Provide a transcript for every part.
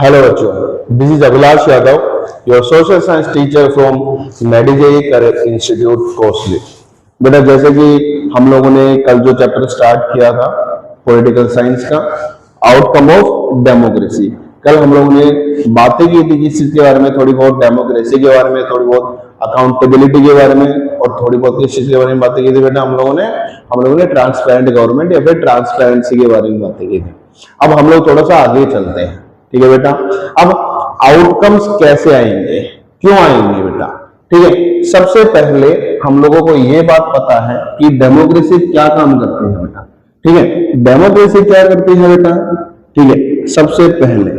Hello बच्चों, this is Abhilash Yadav, your social science teacher from मेडिजेई correct institute Kosli. बेटा, जैसे कि हम लोगों ने कल जो चैप्टर स्टार्ट किया था पॉलिटिकल साइंस का, आउटकम ऑफ डेमोक्रेसी, कल हम लोगों ने बातें की थी किस चीज के बारे में, थोड़ी बहुत डेमोक्रेसी के बारे में, थोड़ी बहुत अकाउंटेबिलिटी के बारे में, और थोड़ी बहुत किस चीज के बारे में बातें की थी बेटा, हम लोगों ने ट्रांसपेरेंट गवर्नमेंट या फिर ट्रांसपेरेंसी के बारे में बातें की थी। अब हम लोग थोड़ा सा आगे चलते हैं, ठीक है बेटा। अब आउटकम्स कैसे आएंगे, क्यों आएंगे बेटा, ठीक है। सबसे पहले हम लोगों को यह बात पता है कि डेमोक्रेसी क्या काम करती है बेटा, ठीक है। डेमोक्रेसी क्या करती है बेटा, ठीक है। सबसे पहले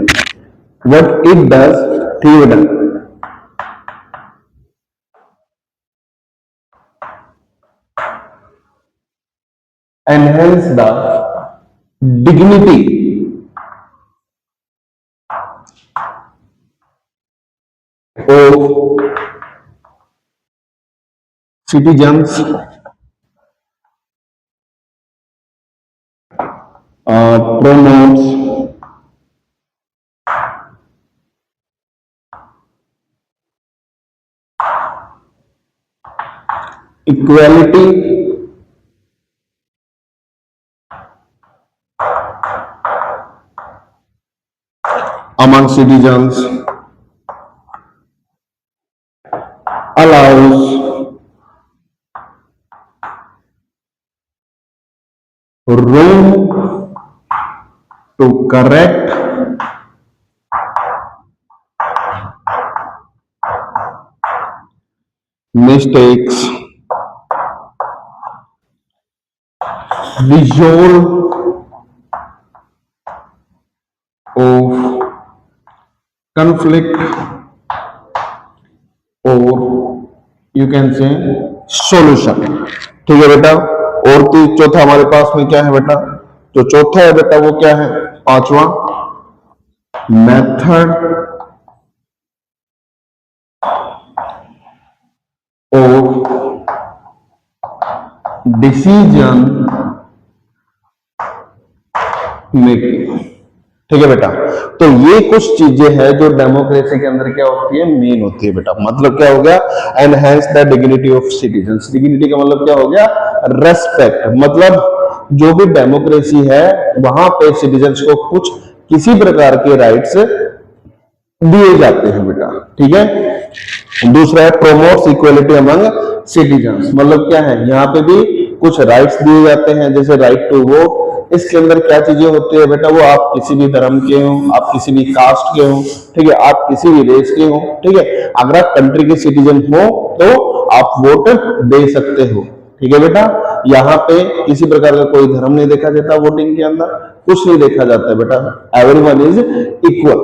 व्हाट इट डज, ठीक है बेटा, enhance the dignity of citizens, promotes equality among citizens, allows room to correct mistakes, resolve of conflict, और यू कैन से सॉल्यूशन, ठीक है बेटा। और चौथा हमारे पास में क्या है बेटा, जो चौथा है बेटा वो क्या है, पांचवा, मेथड ऑफ डिसीजन मेकिंग, ठीक है बेटा। तो ये कुछ चीजें हैं जो डेमोक्रेसी के अंदर क्या होती है, मेन होती है बेटा। मतलब क्या हो गया, enhance the dignity of citizens. Dignity का मतलब क्या हो गया, रेस्पेक्ट। मतलब जो भी डेमोक्रेसी है वहां पे सिटीजन्स को कुछ किसी प्रकार के राइट्स दिए जाते हैं बेटा, ठीक है। दूसरा है प्रोमोट्स इक्वलिटी अमंग सिटीजन्स। मतलब क्या है, यहाँ पे भी कुछ राइट्स दिए जाते हैं, जैसे राइट टू वोट। इसके अंदर क्या चीजें होती है बेटा, वो आप किसी भी धर्म के हो, आप किसी भी कास्ट के हो, ठीक है, आप किसी भी रेस के हो, ठीक है, अगर आप कंट्री के सिटीजन हो तो आप वोट दे सकते हो, ठीक है बेटा। यहाँ पे किसी प्रकार का कोई धर्म नहीं देखा जाता, वोटिंग के अंदर कुछ नहीं देखा जाता बेटा, एवरीवन इज इक्वल,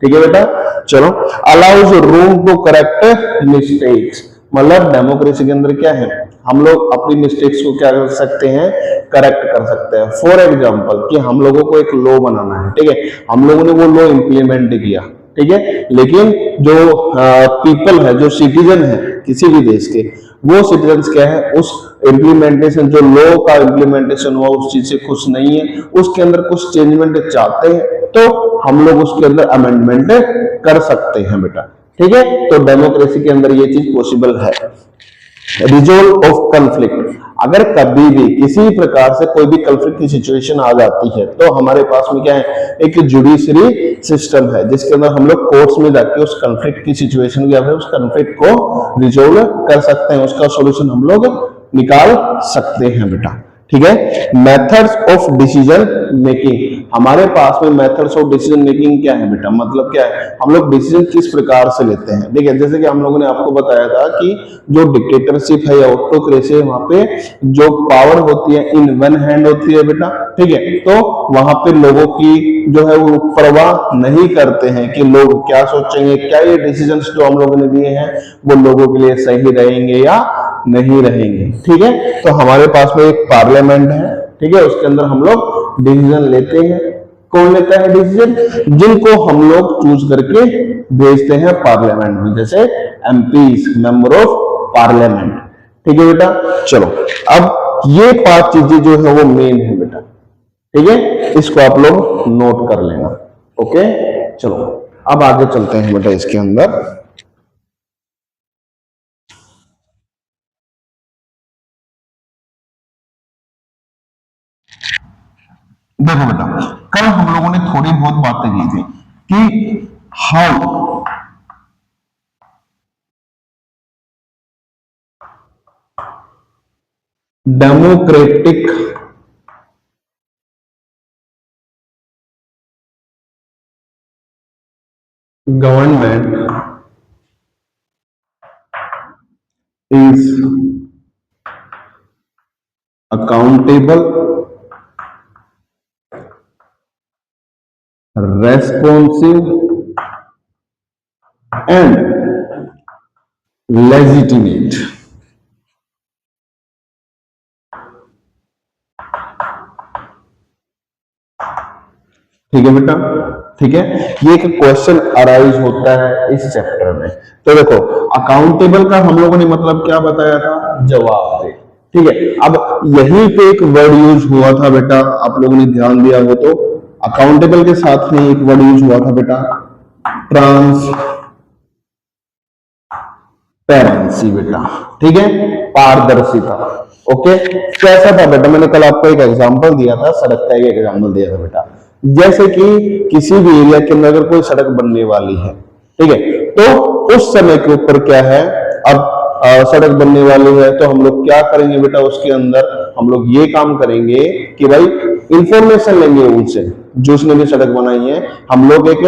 ठीक है बेटा। चलो, allows room to correct mistakes. मतलब डेमोक्रेसी के अंदर क्या है, हम लोग अपनी मिस्टेक्स को क्या कर सकते हैं, करेक्ट कर सकते हैं। फॉर एग्जांपल कि हम लोगों को एक लॉ बनाना है, ठीक है, हम लोगों ने वो लॉ इंप्लीमेंट किया, ठीक है, लेकिन जो पीपल है, जो सिटीजन है किसी भी देश के, वो सिटीजन्स क्या है, उस इम्प्लीमेंटेशन, जो लॉ का इम्प्लीमेंटेशन हुआ उस चीज से खुश नहीं है, उसके अंदर कुछ चेंजमेंट चाहते हैं, तो हम लोग उसके अंदर अमेंडमेंट कर सकते हैं बेटा, ठीक है। तो डेमोक्रेसी के अंदर ये चीज पॉसिबल है। रिजोल्व ऑफ कंफ्लिक्ट, अगर कभी भी किसी प्रकार से कोई भी कंफ्लिक्ट की सिचुएशन आ जाती है तो हमारे पास में क्या है, एक जुडिशरी सिस्टम है जिसके अंदर हम लोग कोर्ट्स में जाके उस कंफ्लिक्ट की सिचुएशन या फिर उस कंफ्लिक्ट को रिजोल्व कर सकते हैं, उसका सॉल्यूशन हम लोग निकाल सकते हैं बेटा, ठीक है। मेथड्स ऑफ डिसीजन मेकिंग, हमारे पास में मेथड्स ऑफ डिसीजन मेकिंग क्या है बेटा, मतलब क्या है, हम लोग डिसीजन किस प्रकार से लेते हैं। देखिए, जैसे कि हम लोगों ने आपको बताया था कि जो डिक्टेटरशिप है या ऑटोक्रेसी है, वहां पे जो पावर होती है इन वन हैंड होती है बेटा, ठीक है। तो वहां पे लोगों की जो है वो परवाह नहीं करते हैं कि लोग क्या सोचेंगे, क्या ये डिसीजन जो हम लोगों ने दिए हैं वो लोगों के लिए सही रहेंगे या नहीं रहेंगे, ठीक है। तो हमारे पास में एक पार्लियामेंट है, ठीक है, उसके अंदर हम लोग डिसीजन लेते हैं। कौन लेता है डिसीजन, जिनको हम लोग चूज करके भेजते हैं पार्लियामेंट में, जैसे एमपीज, मेंबर ऑफ पार्लियामेंट, ठीक है बेटा। चलो, अब ये 5 चीजें जो है वो मेन है बेटा, ठीक है, इसको आप लोग नोट कर लेना, ओके। चलो अब आगे चलते हैं बेटा इसके अंदर। देखो बेटा, कल हम लोगों ने थोड़ी बहुत बातें की थी कि how democratic government is accountable, responsive and legitimate। ठीक है बेटा, ठीक है। ये एक क्वेश्चन अराइज होता है इस चैप्टर में। तो देखो, अकाउंटेबल का हम लोगों ने मतलब क्या बताया था, जवाब दे। ठीक है, अब यहीं पे एक वर्ड यूज हुआ था बेटा, आप लोगों ने ध्यान दिया हो तो, अकाउंटेबल के साथ में एक वर्ड यूज हुआ था बेटा, ट्रांसपेरेंसी बेटा। ठीक है, पारदर्शिता। ओके, कैसा था बेटा, मैंने कल आपको एक एग्जांपल दिया था, सड़क का एक एग्जांपल दिया था बेटा। जैसे कि किसी भी एरिया के अंदर अगर कोई सड़क बनने वाली है, ठीक है, तो उस समय के ऊपर क्या है, अब सड़क बनने वाली है तो हम लोग क्या करेंगे बेटा, उसके अंदर हम लोग ये काम करेंगे कि भाई इंफॉर्मेशन लेंगे उनसे, जो उसने भी सड़क बनाई है। हम लोग एक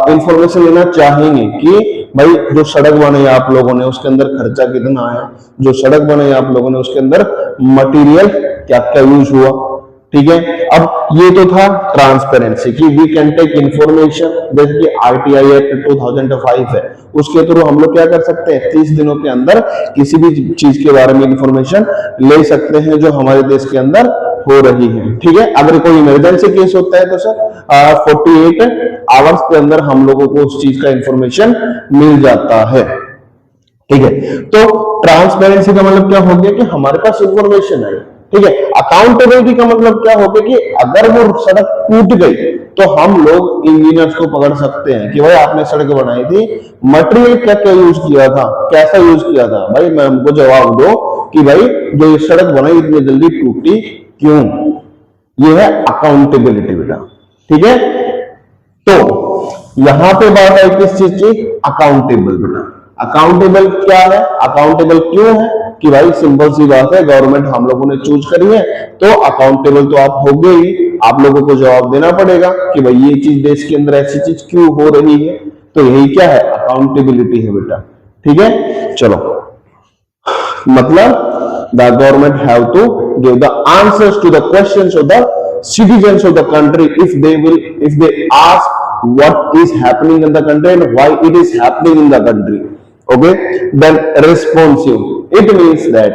इंफॉर्मेशन लेना चाहेंगे कि भाई जो सड़क बनाई आप लोगों ने उसके अंदर खर्चा कितना है, जो सड़क बनाई आप लोगों ने उसके अंदर मटेरियल क्या क्या यूज हुआ। ठीक है, अब ये तो था ट्रांसपेरेंसी की वी कैन टेक इंफॉर्मेशन, जैसे कि आरटीआई एक्ट 2005 है, उसके थ्रू हम लोग क्या कर सकते हैं, 30 दिनों के अंदर किसी भी चीज के बारे में इंफॉर्मेशन ले सकते हैं जो हमारे देश के अंदर हो रही है। ठीक है, अगर कोई इमरजेंसी केस होता है तो सर 48 आवर्स के अंदर हम लोगों को उस चीज का इंफॉर्मेशन मिल जाता है। ठीक है, तो ट्रांसपेरेंसी का मतलब क्या हो गया कि हमारे पास इंफॉर्मेशन है। ठीक है, अकाउंटेबिलिटी का मतलब क्या हो गया कि अगर वो सड़क टूट गई तो हम लोग इंजीनियर्स को पकड़ सकते हैं कि भाई आपने सड़क बनाई थी, मटेरियल क्या क्या यूज किया था, कैसा यूज किया था, भाई मैं हमको जवाब दो कि भाई जो ये सड़क बनाई इतनी जल्दी टूटी क्यों। ये है अकाउंटेबिलिटी बेटा। ठीक है, तो यहां पे बात आई किस चीज की, अकाउंटेबल बेटा। अकाउंटेबल क्या है, अकाउंटेबल क्यों है कि भाई सिंपल सी बात है, गवर्नमेंट हम लोगों ने चूज करी है तो अकाउंटेबल तो आप हो गए ही, आप लोगों को जवाब देना पड़ेगा कि भाई ये चीज देश के अंदर ऐसी चीज क्यों हो रही है। तो यही क्या है, अकाउंटेबिलिटी है बेटा। ठीक है, चलो, मतलब the government have to give the answers to the questions of the citizens of the country if they ask what is happening in the country and why it is happening in the country. Okay, then responsive it means that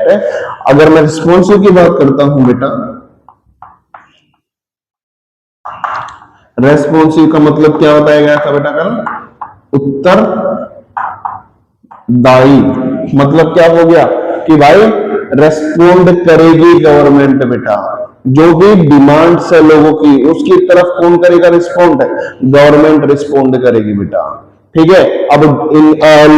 अगर मैं responsive की बात करता हूं बेटा, responsive का मतलब क्या बताया गया था बेटा कल, उत्तरदायी। मतलब क्या हो गया कि भाई रेस्पोंड करेगी गवर्नमेंट बेटा, जो भी डिमांड्स है लोगों की उसकी तरफ कौन करेगा, रिस्पॉन्ड, गवर्नमेंट रिस्पॉन्ड करेगी बेटा। ठीक है, अब इन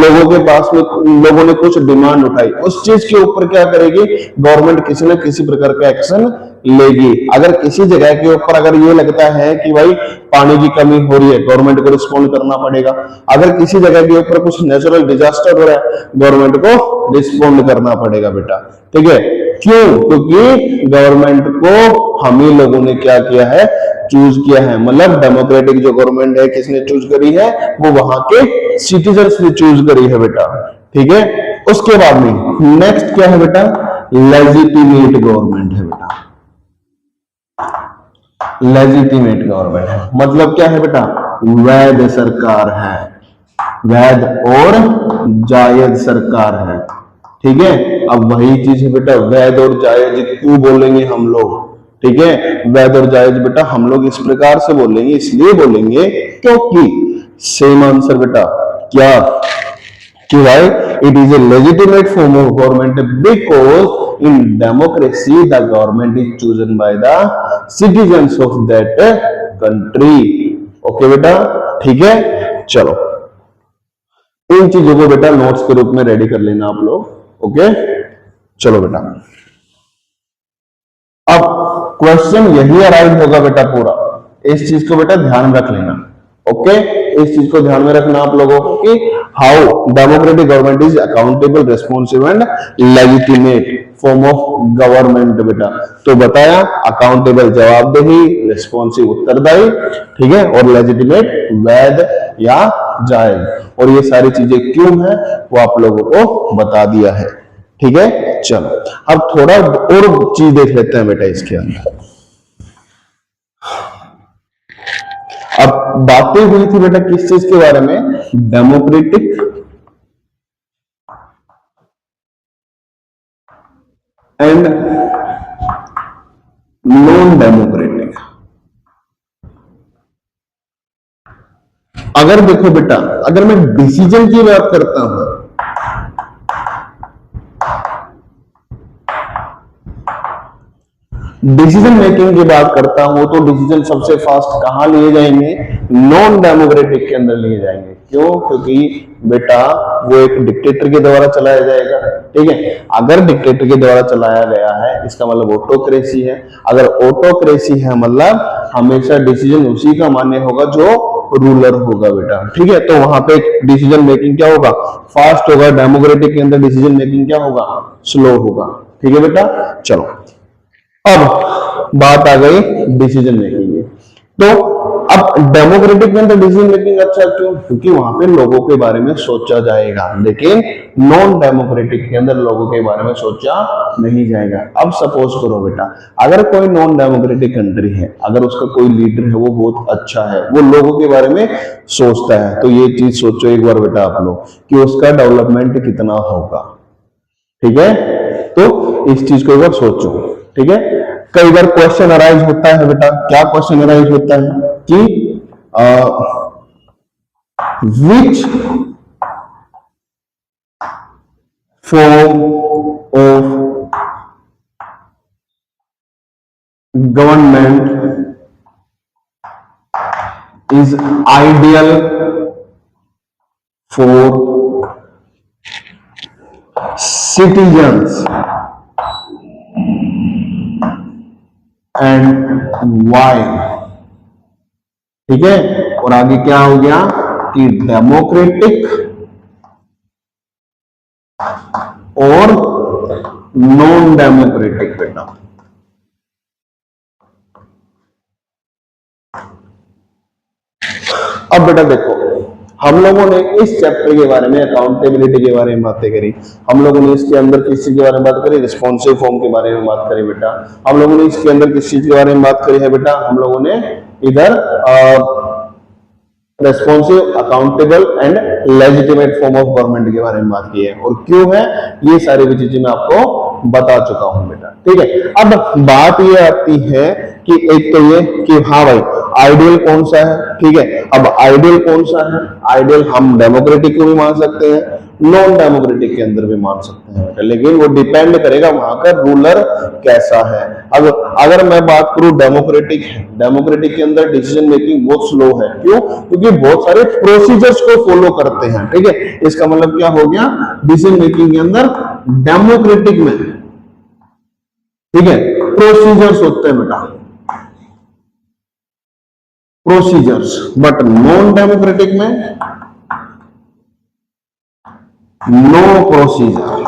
लोगों के पास में लोगों ने कुछ डिमांड उठाई, उस चीज के ऊपर क्या करेगी गवर्नमेंट, किसी न किसी प्रकार का एक्शन लेगी। अगर किसी जगह के ऊपर अगर ये लगता है कि भाई पानी की कमी हो रही है, गवर्नमेंट को रिस्पॉन्ड करना पड़ेगा। अगर किसी जगह के ऊपर कुछ नेचुरल डिजास्टर हो रहा है, गवर्नमेंट को रिस्पॉन्ड करना पड़ेगा बेटा। ठीक है, क्यों, क्योंकि गवर्नमेंट को हम ही लोगों ने क्या किया है, चूज किया है। मतलब डेमोक्रेटिक जो गवर्नमेंट है किसने चूज करी है, वो वहां के सिटीजन्स ने चूज करी है बेटा। ठीक है, उसके बाद में नेक्स्ट क्या है बेटा, लेजिटिमेट गवर्नमेंट है बेटा। लेजिटिमेट गवर्नमेंट है मतलब क्या है बेटा, वैध सरकार है, वैध और जायज सरकार है। ठीक है, अब वही चीज है बेटा, वैध और जायज क्यों बोलेंगे हम लोग। ठीक है, वैध और जायज बेटा हम लोग इस प्रकार से बोलेंगे, इसलिए बोलेंगे क्योंकि सेम आंसर बेटा क्या, कि भाई it is a legitimate form of government because in democracy the government is chosen by the citizens of that country. Okay बेटा, ठीक है, चलो इन चीजों को बेटा नोट्स के रूप में रेडी कर लेना आप लोग। ओके, चलो बेटा, अब क्वेश्चन यही अराइज होगा बेटा पूरा, इस चीज को बेटा ध्यान में रख लेना। ओके, इस चीज को ध्यान में रखना आप लोगों को कि how democratic government is accountable, responsive and legitimate form of government. बेटा तो बताया, अकाउंटेबल जवाबदेही, रेस्पॉन्सिव उत्तरदायी, ठीक है, और लेजिटिमेट वैध या जायज, और ये सारी चीजें क्यों है वो आप लोगों को बता दिया है। ठीक है, चलो अब थोड़ा और चीज देख लेते हैं बेटा इसके अंदर। अब बातें हुई थी बेटा किस चीज के बारे में, डेमोक्रेटिक एंड नॉन डेमोक्रेटिक। अगर देखो बेटा, अगर मैं डिसीजन की बात करता हूं, डिसीजन मेकिंग की बात करता हूं, तो डिसीजन सबसे फास्ट कहां लिए जाएंगे, नॉन डेमोक्रेटिक के अंदर लिए जाएंगे। क्यों? क्योंकि बेटा वो एक डिक्टेटर के द्वारा चलाया जाएगा। ठीक है, अगर डिक्टेटर के द्वारा चलाया गया है इसका मतलब ऑटोक्रेसी है। अगर ऑटोक्रेसी है मतलब हमेशा डिसीजन उसी का मान्य होगा जो रूलर होगा बेटा। ठीक है, तो वहां पे डिसीजन मेकिंग क्या होगा, फास्ट होगा। डेमोक्रेटिक के अंदर डिसीजन मेकिंग क्या होगा, स्लो होगा। ठीक है बेटा, चलो अब बात आ गई डिसीजन मेकिंग की। तो अब डेमोक्रेटिक के अंदर डिसीजन मेकिंग अच्छा क्यों, क्योंकि वहां पे लोगों के बारे में सोचा जाएगा, लेकिन नॉन डेमोक्रेटिक के अंदर लोगों के बारे में सोचा नहीं जाएगा। अब सपोज करो बेटा, अगर कोई नॉन डेमोक्रेटिक कंट्री है, अगर उसका कोई लीडर है वो बहुत अच्छा है, वो लोगों के बारे में सोचता है, तो ये चीज सोचो एक बार बेटा आप लोग कि उसका डेवलपमेंट कितना होगा। ठीक है, तो इस चीज को एक बार सोचो। ठीक है, कई बार क्वेश्चन अराइज होता है बेटा, क्या क्वेश्चन अराइज होता है कि which form of government is ideal for citizens and why. ठीक है, और आगे क्या हो गया कि डेमोक्रेटिक और नॉन डेमोक्रेटिक बेटा। अब बेटा देखो, हम लोगों ने इस चैप्टर के बारे में अकाउंटेबिलिटी के बारे में बातें करी, हम लोगों ने इसके अंदर किस चीज के बारे में बात करी, रिस्पॉन्सिव फॉर्म के बारे में बात करी बेटा। हम लोगों ने इसके अंदर किस चीज के बारे में बात करी है बेटा, हम लोगों ने इधर responsive, accountable and legitimate form of government के बारे में बात की है, और क्यों है ये सारी भी चीजें मैं आपको बता चुका हूं बेटा। ठीक है, अब बात ये आती है कि एक तो ये कि हाँ भाई आइडियल कौन सा है। ठीक है, अब आइडियल कौन सा है, आइडियल हम डेमोक्रेटिक को भी मान सकते हैं, नॉन डेमोक्रेटिक के अंदर भी मान सकते हैं, लेकिन वो डिपेंड करेगा वहां का रूलर कैसा है। अब अगर मैं बात करूं डेमोक्रेटिक, डेमोक्रेटिक के अंदर डिसीजन मेकिंग बहुत स्लो है। क्यों? क्योंकि बहुत सारे प्रोसीजर्स को फॉलो करते हैं। ठीक है, इसका मतलब क्या हो गया, डिसीजन मेकिंग के अंदर डेमोक्रेटिक में, ठीक है, प्रोसीजर्स होते हैं बेटा, प्रोसीजर्स, बट नॉन डेमोक्रेटिक में नो प्रोसीजर,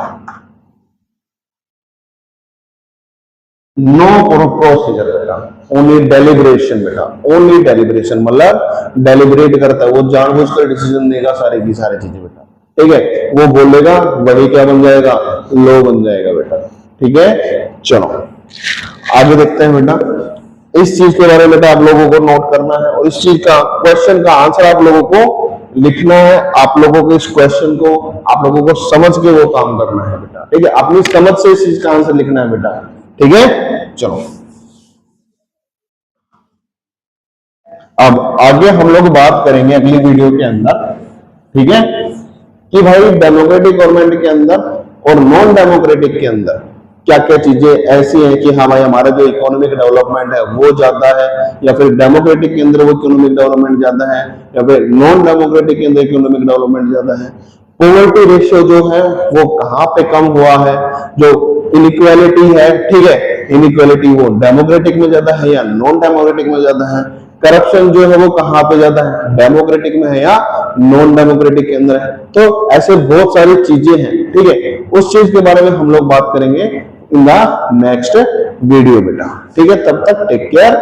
नो प्रोसीजर बेटा, ओनली डेलिब्रेशन बेटा, ओनली डेलिब्रेशन, मतलब डेलिब्रेट करता है, वो जानबूझकर डिसीजन देगा सारी की सारी चीजें बेटा। ठीक है, वो बोलेगा वही क्या बन जाएगा, लॉ बन जाएगा बेटा। ठीक है, चलो आगे देखते हैं बेटा। इस चीज के बारे में बेटा आप लोगों को नोट करना है, और इस चीज का क्वेश्चन का आंसर आप लोगों को लिखना है। आप लोगों को इस क्वेश्चन को आप लोगों को समझ के वो काम करना है बेटा। ठीक है, अपनी समझ से इस चीज का आंसर लिखना है बेटा। ठीक है, चलो अब आगे हम लोग बात करेंगे अगली वीडियो के अंदर। ठीक है, कि भाई डेमोक्रेटिक गवर्नमेंट के अंदर और नॉन डेमोक्रेटिक के अंदर क्या क्या चीजें ऐसी हैं कि हाँ भाई हमारा जो इकोनॉमिक डेवलपमेंट है वो ज्यादा है, या फिर डेमोक्रेटिक के अंदर वो इकोनॉमिक डेवलपमेंट ज्यादा है, या फिर नॉन डेमोक्रेटिक के अंदर इकोनॉमिक डेवलपमेंट ज्यादा है। पॉवर्टी रेशियो जो है वो कहाँ पे कम हुआ है, जो इनइक्वालिटी है, ठीक है, इनइक्वालिटी वो डेमोक्रेटिक में ज्यादा है या नॉन डेमोक्रेटिक में ज्यादा है, करप्शन जो है वो कहाँ पे ज्यादा है, डेमोक्रेटिक में है या नॉन डेमोक्रेटिक के अंदर है। तो ऐसे बहुत सारी चीजें हैं, ठीक है, उस चीज के बारे में हम लोग बात करेंगे इन द नेक्स्ट वीडियो बेटा, ठीक है, तब तक टेक केयर,